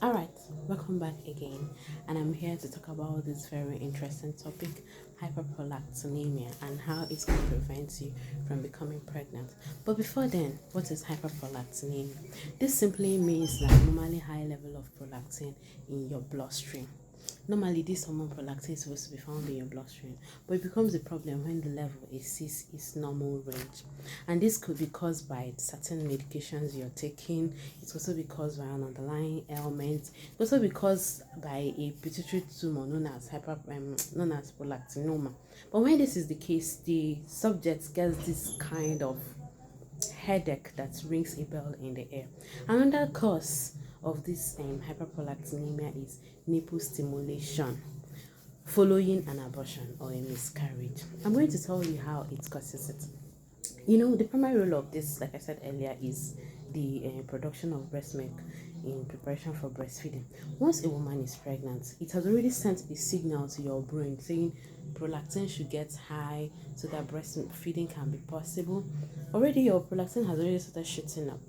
All right, welcome back again, and I'm here to talk about this very interesting topic, hyperprolactinemia, and how it can prevent you from becoming pregnant. But before then, what is hyperprolactinemia? This simply means that normally high level of prolactin in your bloodstream. Normally, this hormone prolactin is supposed to be found in your bloodstream, but it becomes a problem when the level exceeds its normal range. And this could be caused by certain medications you're taking. It's also be caused by an underlying ailment. It's also be caused by a pituitary tumor known as prolactinoma. But when this is the case, the subject gets this kind of headache that rings a bell in the air. Another cause of this hyperprolactinemia is nipple stimulation following an abortion or a miscarriage. I'm going to tell you how it causes it. The primary role of this, like I said earlier, is the production of breast milk in preparation for breastfeeding. Once a woman is pregnant, it has already sent a signal to your brain saying prolactin should get high so that breastfeeding can be possible. Already your prolactin has already started shooting up.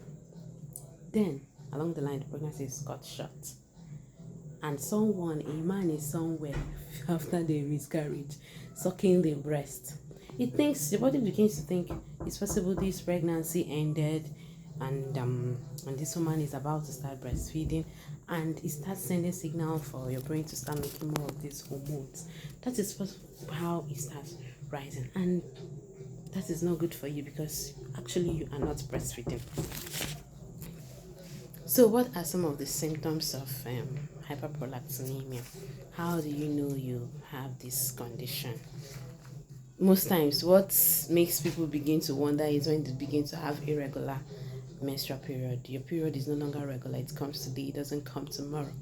Then, along the line, the pregnancy is cut short. And a man is somewhere after the miscarriage, sucking the breast. The body begins to think it's possible this pregnancy ended, and this woman is about to start breastfeeding, and it starts sending signal for your brain to start making more of these hormones. That is how it starts rising, and that is not good for you because actually you are not breastfeeding. So, what are some of the symptoms of hyperprolactinemia? How do you know you have this condition? Most times, what makes people begin to wonder is when they begin to have irregular menstrual period. Your period is no longer regular, it comes today, it doesn't come tomorrow.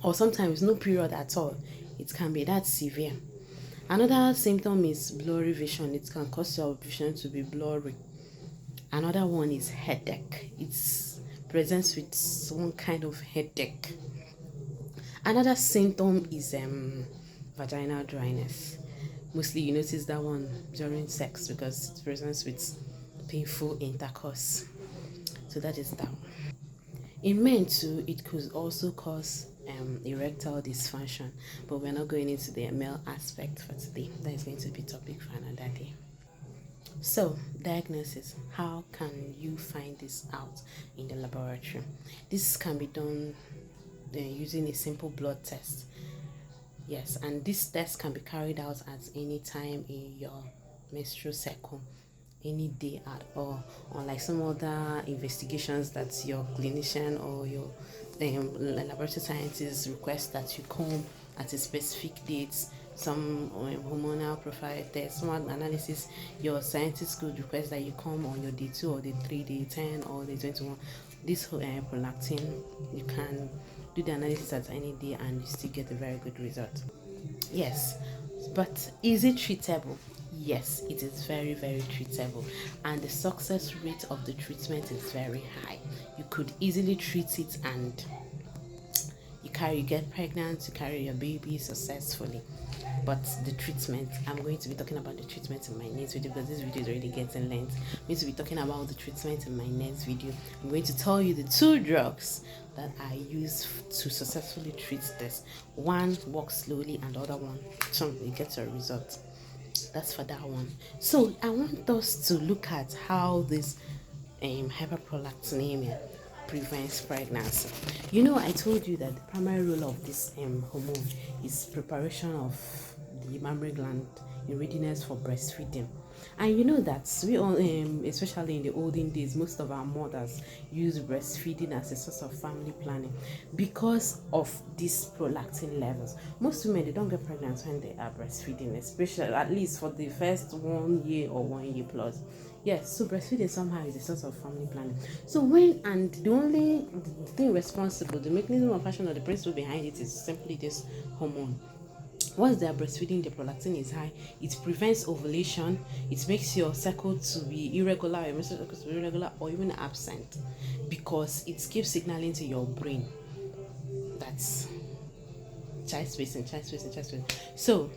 Or sometimes no period at all. It can be that severe. Another symptom is blurry vision. It can cause your vision to be blurry. Another one is headache. It's presents with some kind of headache. Another symptom is vaginal dryness. Mostly you notice that one during sex because it presents with painful intercourse. So that is that one. In men too, it could also cause erectile dysfunction, but we're not going into the male aspect for today. That is going to be topic for another day. So, diagnosis. How can you find this out in the laboratory? This can be done using a simple blood test. Yes, and this test can be carried out at any time in your menstrual cycle, any day at all, unlike some other investigations that your clinician or your laboratory scientist request that you come at a specific date. Some hormonal profile test, some analysis, your scientist could request that you come on your day 2 or day 3, day 10 or day 21. This prolactin, you can do the analysis at any day and you still get a very good result. Yes, but is it treatable? Yes, it is very, very treatable, and the success rate of the treatment is very high. You could easily treat it, and you get pregnant, you carry your baby successfully. But the treatment, I'm going to be talking about the treatment in my next video because this video is already getting length. I'm going to be talking about the treatment in my next video. I'm going to tell you the 2 drugs that I use to successfully treat this. One works slowly and the other one, you get a result. That's for that one. So I want us to look at how this hyperprolactinemia prevents pregnancy. I told you that the primary role of this hormone is preparation of the mammary gland in readiness for breastfeeding. And you know that we all, especially in the olden days, most of our mothers use breastfeeding as a source of family planning because of these prolactin levels. Most women, they don't get pregnant when they are breastfeeding, especially at least for the first 1 year or 1 year plus. Yes, so breastfeeding somehow is a source of family planning. So the thing responsible, the mechanism of action or the principle behind it is simply this hormone. Once they are breastfeeding, the prolactin is high. It prevents ovulation. It makes your cycle to be irregular, your menstrual cycle to be irregular or even absent, because it keeps signaling to your brain that's child spacing. So,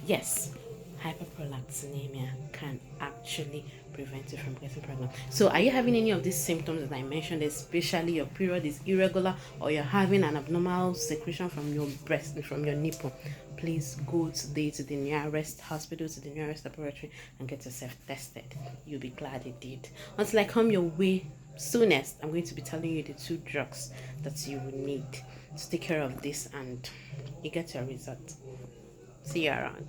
yes, hyperprolactinemia can actually prevent you from getting pregnant. So are you having any of these symptoms that I mentioned, especially your period is irregular or you're having an abnormal secretion from your breast, from your nipple? Please go today to the nearest hospital, to the nearest laboratory, and get yourself tested. You'll be glad you did. Until I come your way soonest, I'm going to be telling you the 2 drugs that you will need to take care of this and you get your result. See you around.